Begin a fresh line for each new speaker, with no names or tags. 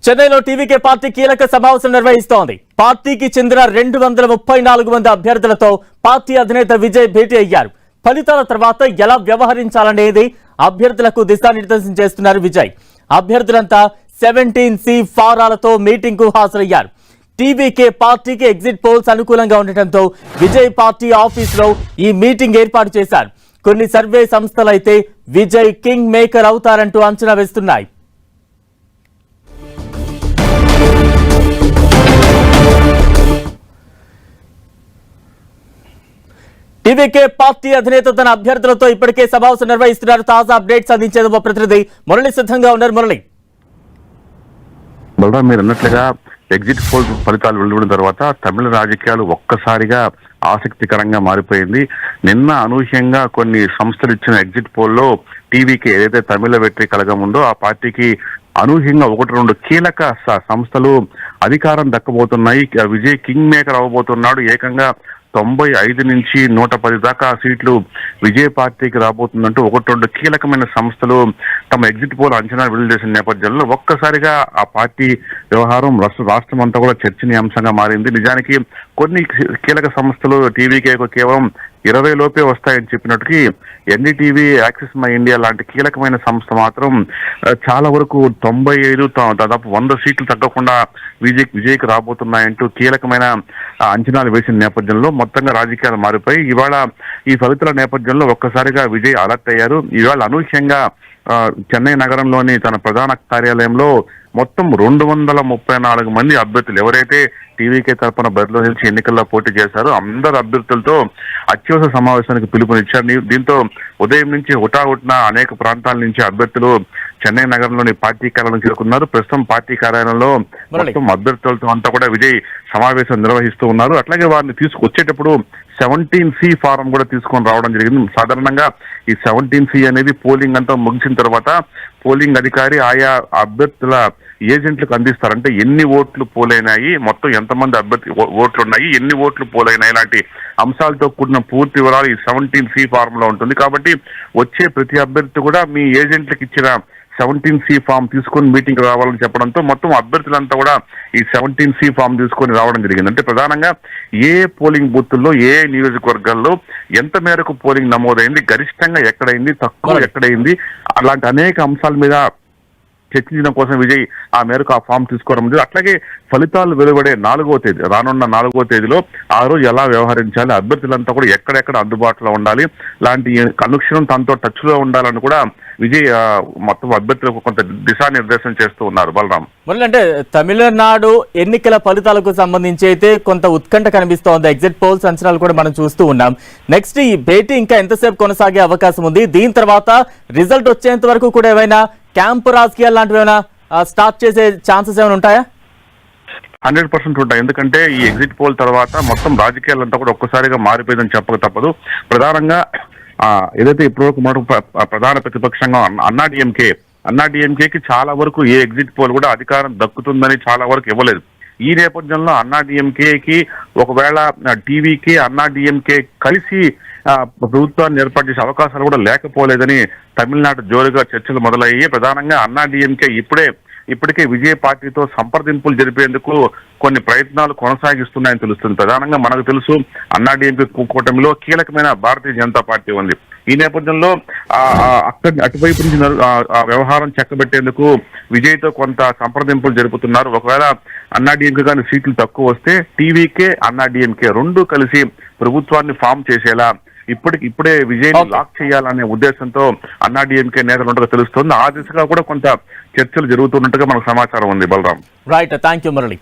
చెన్నైలో TVK party కీలక సమావేశం నిర్వహిస్తోంది. పార్టీకి చెందిన 234 మంది అభ్యర్థులతో పార్టీ అధినేత విజయ్ భేటీ అయ్యారు. ఫలితాల తర్వాత ఎలా వ్యవహరించాలనేది అభ్యర్థులకు దిశానిర్దేశం చేస్తున్నారు విజయ్. అభ్యర్థులంతా 17C ఫారాలతో మీటింగ్ కు హాజరయ్యారు. టీవీకే పార్టీకి ఎగ్జిట్ పోల్స్ అనుకూలంగా ఉండటంతో విజయ్ పార్టీ ఆఫీసులో ఈ మీటింగ్ ఏర్పాటు చేశారు. కొన్ని సర్వే సంస్థలైతే విజయ్ కింగ్ మేకర్ అవుతారంటూ అంచనా వేస్తున్నాయి. టీవీకే పార్టీ అధినేత తన అభ్యర్థులతో ఇప్పటికే సమావేశం నిర్వహిస్తున్నారు. తాజా అప్డేట్స్ అందించేందుకు మా ప్రతినిధి మురళి సిద్ధంగా ఉన్నారు. మురళి,
మీరు అన్నట్లుగా ఎగ్జిట్ పోల్ ఫలితాలు వెలువడిన తర్వాత తమిళ రాజకీయాలు ఒక్కసారిగా ఆసక్తికరంగా మారిపోయింది. నిన్న అనూహ్యంగా కొన్ని సంస్థలు ఇచ్చిన ఎగ్జిట్ పోల్లో టీవీకి ఏదైతే తమిళ వెట్రి కలగం ఉందో ఆ పార్టీకి అనూహ్యంగా 1-2 కీలక సంస్థలు అధికారం దక్కబోతున్నాయి. విజయ్ కింగ్ మేకర్ అవ్వబోతున్నాడు. ఏకంగా 95 నుంచి 110 దాకా సీట్లు విజయ పార్టీకి రాబోతుందంటూ 1-2 కీలకమైన సంస్థలు తమ ఎగ్జిట్ పోల్ అంచనా విడుదల చేసిన నేపథ్యంలో ఒక్కసారిగా ఆ పార్టీ వ్యవహారం రాష్ట్రం అంతా కూడా చర్చనీయాంశంగా మారింది. నిజానికి కొన్ని కీలక సంస్థలు టీవీకి కేవలం 20 లోపే వస్తాయని చెప్పినట్టుకి ఎన్డీటీవీ, యాక్సిస్ మై ఇండియా లాంటి కీలకమైన సంస్థ మాత్రం చాలా వరకు 95 దాదాపు 100 సీట్లు తగ్గకుండా విజయ్కి రాబోతున్నాయంటూ కీలకమైన అంచనాలు వేసిన నేపథ్యంలో మొత్తంగా రాజకీయాలు మారిపోయి ఇవాళ ఈ ఫలితాల నేపథ్యంలో ఒక్కసారిగా విజయ్ అలర్ట్ అయ్యారు. ఇవాళ అనూహ్యంగా చెన్నై నగరంలోని తన ప్రధాన కార్యాలయంలో మొత్తం 234 మంది అభ్యర్థులు ఎవరైతే టీవీకే తరఫున బరిలో నిలిచి ఎన్నికల్లో పోటీ చేశారో అందరు అభ్యర్థులతో అత్యవసర సమావేశానికి పిలుపునిచ్చారు. దీంతో ఉదయం నుంచి హుటాహుటిన అనేక ప్రాంతాల నుంచి అభ్యర్థులు చెన్నై నగరంలోని పార్టీ కార్యాలయం చేరుకున్నారు. ప్రస్తుతం పార్టీ కార్యాలయంలో మొత్తం అభ్యర్థులతో అంతా కూడా విజయ్ సమావేశం నిర్వహిస్తూ ఉన్నారు. అట్లాగే వారిని తీసుకొచ్చేటప్పుడు 17C ఫారం కూడా తీసుకొని రావడం జరిగింది. సాధారణంగా ఈ 17C అనేది పోలింగ్ అంతా ముగిసిన తర్వాత పోలింగ్ అధికారి ఆయా అభ్యర్థుల ఏజెంట్లకు అందిస్తారు. అంటే ఎన్ని ఓట్లు పోలైనాయి, మొత్తం ఎంతమంది అభ్యర్థి ఓట్లు ఉన్నాయి, ఎన్ని ఓట్లు పోలైనాయి, ఇలాంటి అంశాలతో కూడిన పూర్తి వివరాలు ఈ 17C ఫారం లో ఉంటుంది. కాబట్టి వచ్చే ప్రతి అభ్యర్థి కూడా మీ ఏజెంట్లకు ఇచ్చిన 17C ఫామ్ తీసుకొని మీటింగ్ రావాలని చెప్పడంతో మొత్తం అభ్యర్థులంతా కూడా ఈ 17C ఫామ్ తీసుకొని రావడం జరిగింది. అంటే ప్రధానంగా ఏ పోలింగ్ బూత్ల్లో ఏ నియోజకవర్గాల్లో ఎంత మేరకు పోలింగ్ నమోదైంది, గరిష్టంగా ఎక్కడైంది, తక్కువ ఎక్కడైంది, అలాంటి అనేక అంశాల మీద చర్చించడం కోసం విజయ్ ఆ మేరకు ఆ ఫామ్ తీసుకోవడం ఉంది. అట్లాగే ఫలితాలు వెలువడే 4వ తేదీ రానున్న 4వ తేదీలో ఆ రోజు ఎలా వ్యవహరించాలి, అభ్యర్థులంతా కూడా ఎక్కడెక్కడ అందుబాటులో ఉండాలి, లాంటి అనుక్షణం తనతో టచ్ లో ఉండాలని కూడా విజయ్ మొత్తం అభ్యర్థులకు కొంత దిశానిర్దేశం చేస్తూ ఉన్నారు. బలరాం,
అంటే తమిళనాడు ఎన్నికల ఫలితాలకు సంబంధించి అయితే కొంత ఉత్కంఠ కనిపిస్తోంది. ఎగ్జిట్ పోల్స్ అంచనాలు కూడా మనం చూస్తూ ఉన్నాం. నెక్స్ట్ ఈ భేటీ ఇంకా ఎంతసేపు కొనసాగే అవకాశం ఉంది? దీని తర్వాత రిజల్ట్ వచ్చేంత వరకు కూడా ఏమైనా క్యాంపు రాజకీయాలు లాంటివి ఏమైనా స్టార్ట్ చేసే ఛాన్సెస్ ఏమైనా ఉంటాయా?
100% ఉంటాయి. ఎందుకంటే ఈ ఎగ్జిట్ పోల్ తర్వాత మొత్తం రాజకీయాలంతా కూడా ఒక్కసారిగా మారిపోయిందని చెప్పక తప్పదు. ప్రధానంగా ఏదైతే ఇప్పటివరకు మనకు ప్రధాన ప్రతిపక్షంగా అన్నాడీఎంకేకి చాలా వరకు ఏ ఎగ్జిట్ పోల్ కూడా అధికారం దక్కుతుందని చాలా వరకు ఇవ్వలేదు. ఈ నేపథ్యంలో అన్నాడీఎంకేకి ఒకవేళ టీవీకి అన్నాడీఎంకే కలిసి ప్రభుత్వాన్ని ఏర్పాటు చేసే అవకాశాలు కూడా లేకపోలేదని తమిళనాడు జోరుగా చర్చలు మొదలయ్యాయి. ప్రధానంగా అన్నాడీఎంకే ఇప్పటికే విజయ పార్టీతో సంప్రదింపులు జరిపేందుకు కొన్ని ప్రయత్నాలు కొనసాగిస్తున్నాయని తెలుస్తుంది. ప్రధానంగా మనకు తెలుసు అన్నాడీఎంకే కూటమిలో కీలకమైన భారతీయ జనతా పార్టీ ఉంది. ఈ నేపథ్యంలో అటువైపు నుంచి వ్యవహారం చక్కబెట్టేందుకు విజయ్తో కొంత సంప్రదింపులు జరుపుతున్నారు. ఒకవేళ అన్నాడీఎంకే కానీ సీట్లు తక్కువ వస్తే టీవీకే అన్నాడీఎంకే రెండు కలిసి ప్రభుత్వాన్ని ఫామ్ చేసేలా ఇప్పుడే విజయ్ లాక్ చేయాలనే ఉద్దేశంతో అన్నాడీఎంకే నేతలు ఉండగా తెలుస్తోంది. ఆ దిశగా కూడా కొంత చర్చలు జరుగుతున్నట్టుగా మనకు సమాచారం ఉంది. Balaram,
right, thank you Murali.